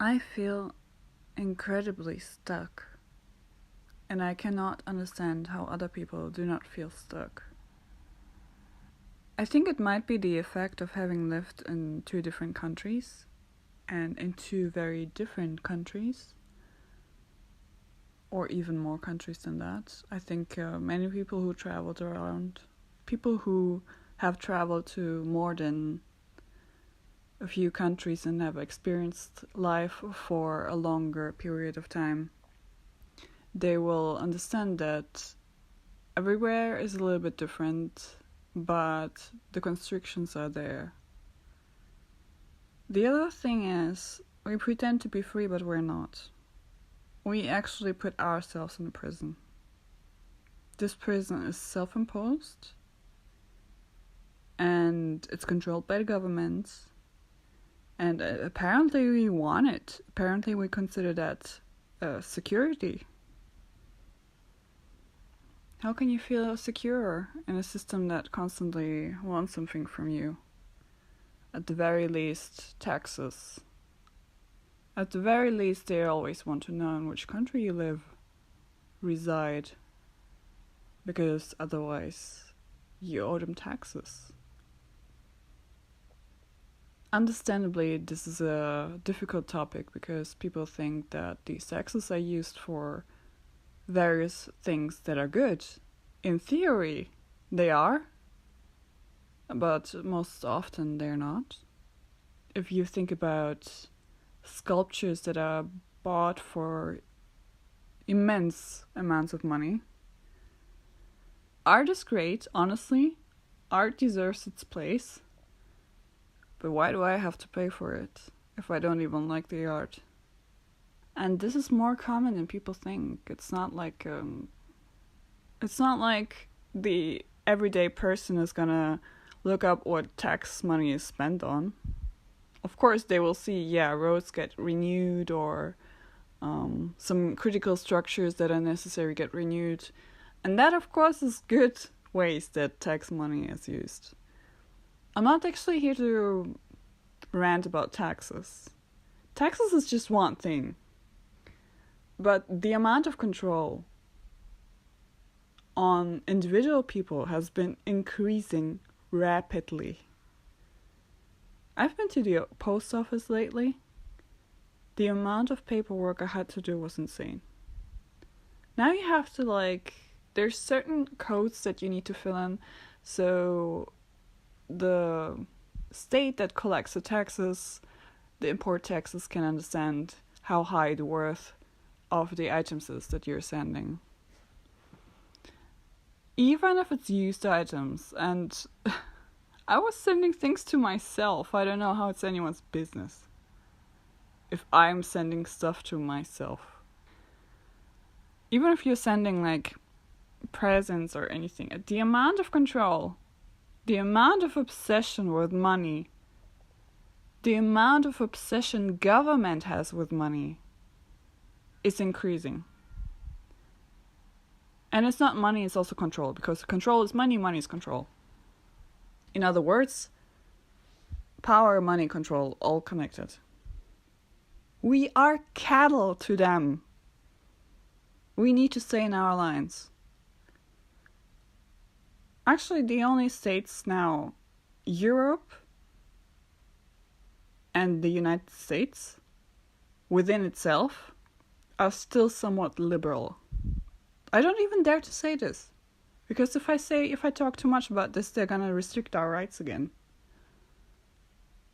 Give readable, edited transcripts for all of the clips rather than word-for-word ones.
I feel incredibly stuck, and I cannot understand how other people do not feel stuck. I think it might be the effect of having lived in two different countries, and in two very different countries, or even more countries than that. I think many people who traveled around, people who have traveled to more than a few countries and have experienced life for a longer period of time, they will understand that everywhere is a little bit different, but the constrictions are there. The other thing is, we pretend to be free, but we're not. We actually put ourselves in a prison. This prison is self-imposed, and it's controlled by the government, and apparently we want it. Apparently we consider that security. How can you feel secure in a system that constantly wants something from you? At the very least, taxes. At the very least, they always want to know in which country you reside, because otherwise you owe them taxes. Understandably, this is a difficult topic because people think that these taxes are used for various things that are good. In theory, they are, but most often they're not. If you think about sculptures that are bought for immense amounts of money, art is great, honestly. Art deserves its place. But why do I have to pay for it if I don't even like the art? And this is more common than people think. It's not like the everyday person is gonna look up what tax money is spent on. Of course, they will see, roads get renewed, or some critical structures that are necessary get renewed. And that, of course, is good ways that tax money is used. I'm not actually here to rant about taxes. Taxes is just one thing. But the amount of control on individual people has been increasing rapidly. I've been to the post office lately. The amount of paperwork I had to do was insane. Now you have to there's certain codes that you need to fill in, so the state that collects the taxes, the import taxes, can understand how high the worth of the items is that you're sending. Even if it's used items, and I was sending things to myself. I don't know how it's anyone's business if I'm sending stuff to myself. Even if you're sending presents or anything, the amount of control, the amount of obsession with money, the amount of obsession government has with money is increasing. And it's not money, it's also control, because control is money, money is control. In other words, power, money, control, all connected. We are cattle to them. We need to stay in our lines. Actually, the only states now, Europe and the United States, within itself, are still somewhat liberal. I don't even dare to say this, because if I talk too much about this, they're gonna restrict our rights again.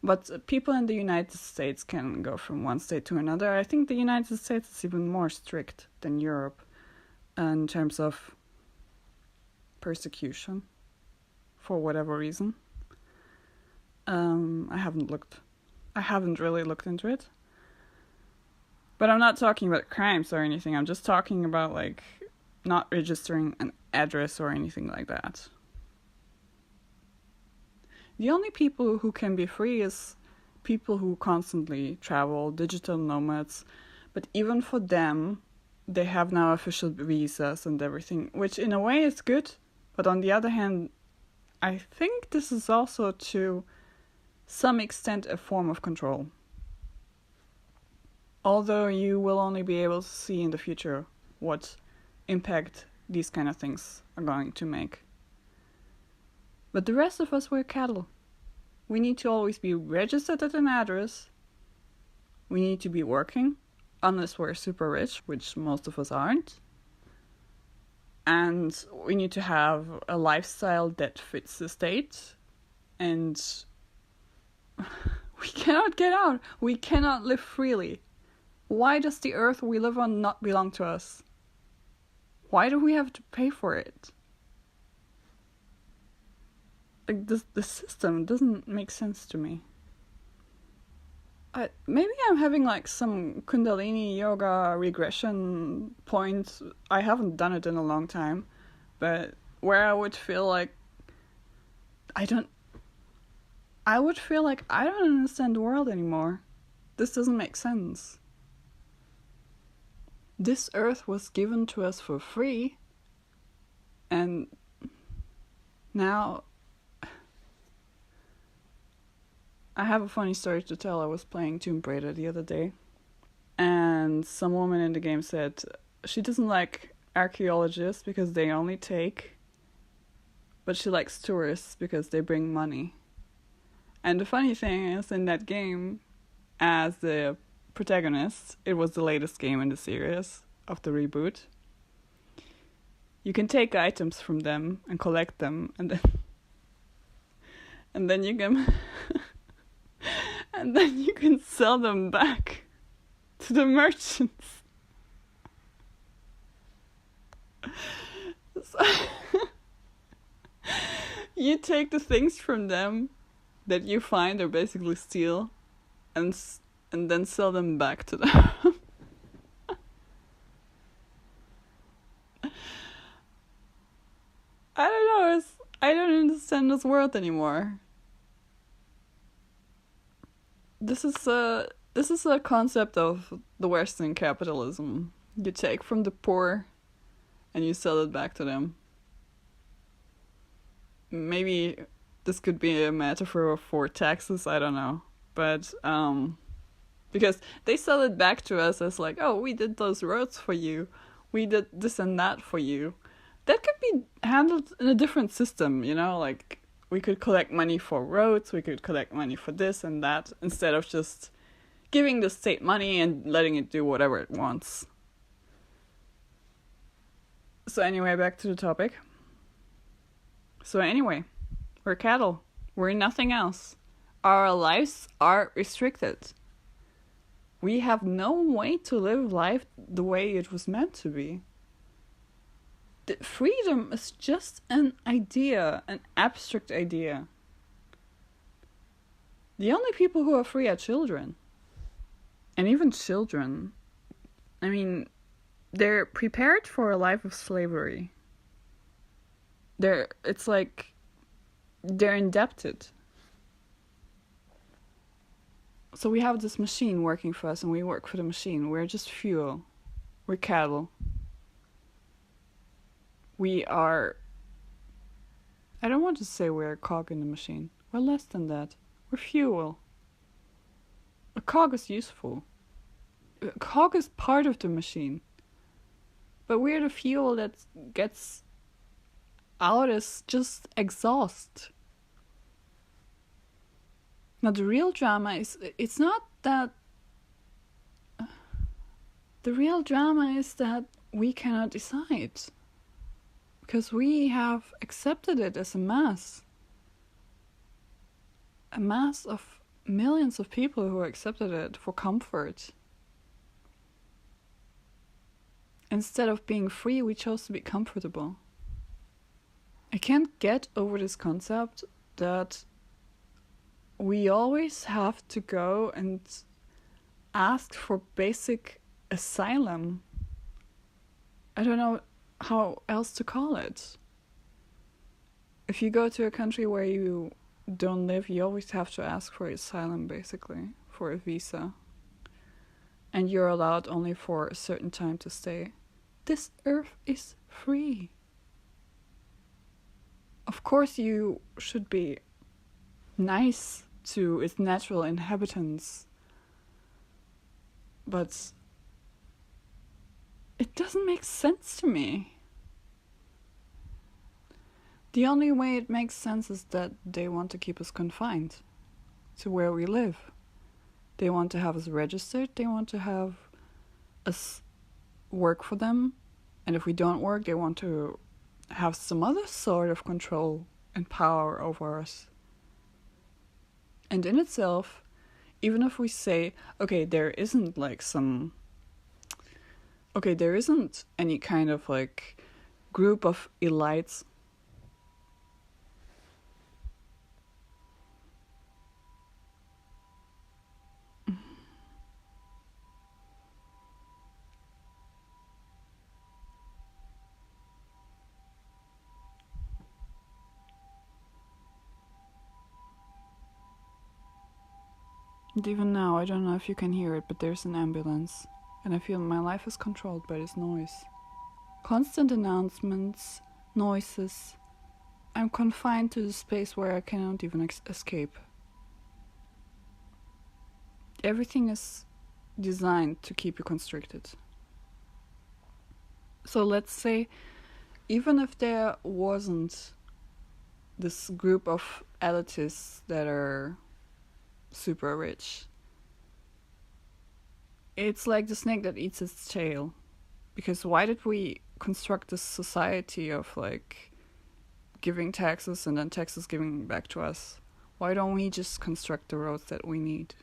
But people in the United States can go from one state to another. I think the United States is even more strict than Europe in terms of persecution, for whatever reason. I haven't really looked into it. But I'm not talking about crimes or anything. I'm just talking about not registering an address or anything like that. The only people who can be free is people who constantly travel, digital nomads. But even for them, they have now official visas and everything, which in a way is good. But on the other hand, I think this is also to some extent a form of control. Although you will only be able to see in the future what impact these kind of things are going to make. But the rest of us, we're cattle. We need to always be registered at an address. We need to be working, unless we're super rich, which most of us aren't. And we need to have a lifestyle that fits the state. And we cannot get out. We cannot live freely. Why does the earth we live on not belong to us? Why do we have to pay for it? Like, the system doesn't make sense to me. Maybe I'm having like some Kundalini yoga regression point. I haven't done it in a long time, but where I would feel like I don't understand the world anymore. This doesn't make sense. This earth was given to us for free, and now I have a funny story to tell. I was playing Tomb Raider the other day, and some woman in the game said she doesn't like archaeologists because they only take, but she likes tourists because they bring money. And the funny thing is, in that game, as the protagonist, it was the latest game in the series of the reboot, you can take items from them and collect them, and then you can and then you can sell them back to the merchants. So you take the things from them that you find or basically steal, and then sell them back to them. I don't know. I don't understand this world anymore. This is a concept of the Western capitalism. You take from the poor, and you sell it back to them. Maybe this could be a metaphor for taxes. I don't know, but because they sell it back to us as like, oh, we did those roads for you, we did this and that for you. That could be handled in a different system, like we could collect money for roads, we could collect money for this and that, instead of just giving the state money and letting it do whatever it wants. So anyway, back to the topic. So anyway, we're cattle. We're nothing else. Our lives are restricted. We have no way to live life the way it was meant to be. The freedom is just an idea, an abstract idea. The only people who are free are children. And even children, they're prepared for a life of slavery. It's like they're indebted. So we have this machine working for us, and we work for the machine. We're just fuel. We're cattle. We are... I don't want to say we're a cog in the machine. We're less than that. We're fuel. A cog is useful. A cog is part of the machine. But we're the fuel that gets out as just exhaust. Now the real drama is, it's not that... The real drama is that we cannot decide. Because we have accepted it as a mass. A mass of millions of people who accepted it for comfort. Instead of being free, we chose to be comfortable. I can't get over this concept that we always have to go and ask for basic asylum. I don't know how else to call it. If you go to a country where you don't live, you always have to ask for asylum, basically, for a visa. And you're allowed only for a certain time to stay. This earth is free. Of course you should be nice to its natural inhabitants. But it doesn't make sense to me. The only way it makes sense is that they want to keep us confined to where we live. They want to have us registered. They want to have us work for them. And if we don't work, they want to have some other sort of control and power over us. And in itself, even if we say, okay, there isn't any kind of like group of elites and even now, I don't know if you can hear it, but there's an ambulance. And I feel my life is controlled by this noise. Constant announcements, noises. I'm confined to the space where I cannot even escape. Everything is designed to keep you constricted. So let's say, even if there wasn't this group of elitists that are super rich, it's like the snake that eats its tail. Because why did we construct this society of like giving taxes and then taxes giving back to us? Why don't we just construct the roads that we need?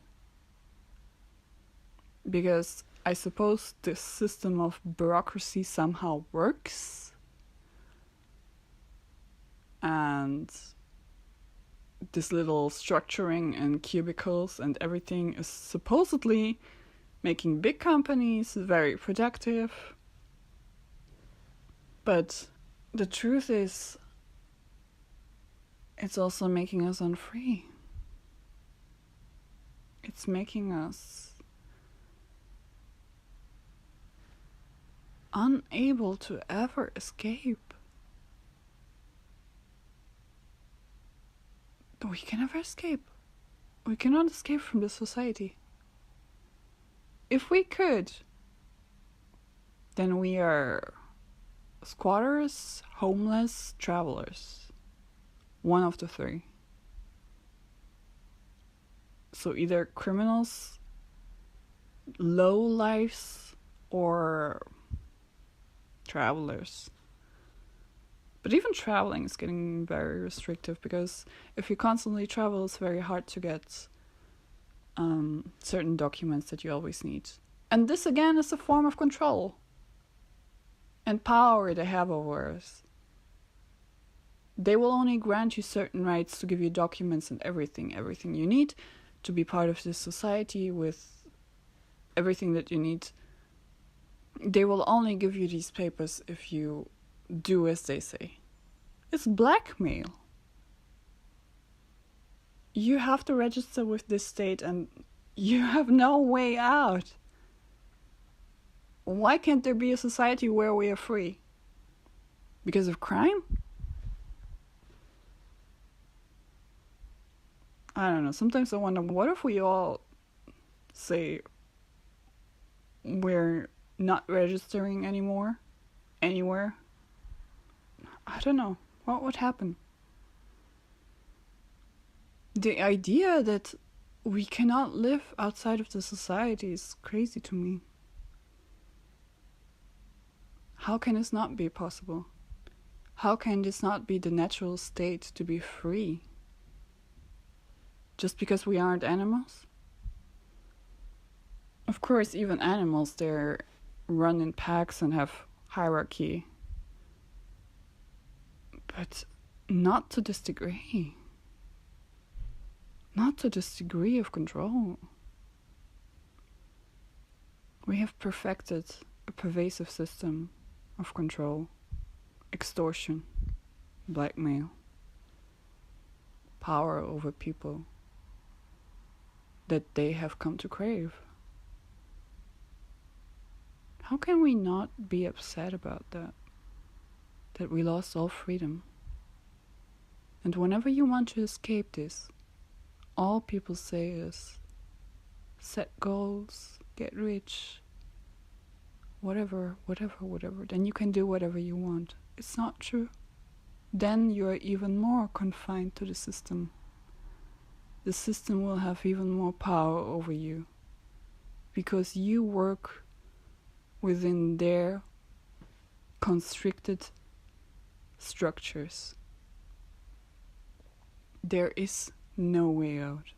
Because I suppose this system of bureaucracy somehow works, and this little structuring and cubicles and everything is supposedly making big companies very productive. But the truth is, it's also making us unfree. It's making us unable to ever escape. We can never escape. We cannot escape from this society. If we could, then we are squatters, homeless, travelers. One of the three. So either criminals, low lives, or travelers. But even traveling is getting very restrictive, because if you constantly travel, it's very hard to get certain documents that you always need. And this again is a form of control and power they have over us. They will only grant you certain rights to give you documents and everything you need to be part of this society with everything that you need. They will only give you these papers if you do as they say. It's blackmail. You have to register with this state and you have no way out. Why can't there be a society where we are free? Because of crime? I don't know. Sometimes I wonder, what if we all say we're not registering anymore? Anywhere? I don't know. What would happen? The idea that we cannot live outside of the society is crazy to me. How can this not be possible? How can this not be the natural state to be free? Just because we aren't animals? Of course, even animals, they're run in packs and have hierarchy. But not to this degree. Not to this degree of control. We have perfected a pervasive system of control, extortion, blackmail, power over people that they have come to crave. How can we not be upset about that? That we lost all freedom. And whenever you want to escape this, all people say is set goals, get rich, whatever, then you can do whatever you want. It's not true. Then you're even more confined to the system. The system will have even more power over you because you work within their constricted structures. There is no way out.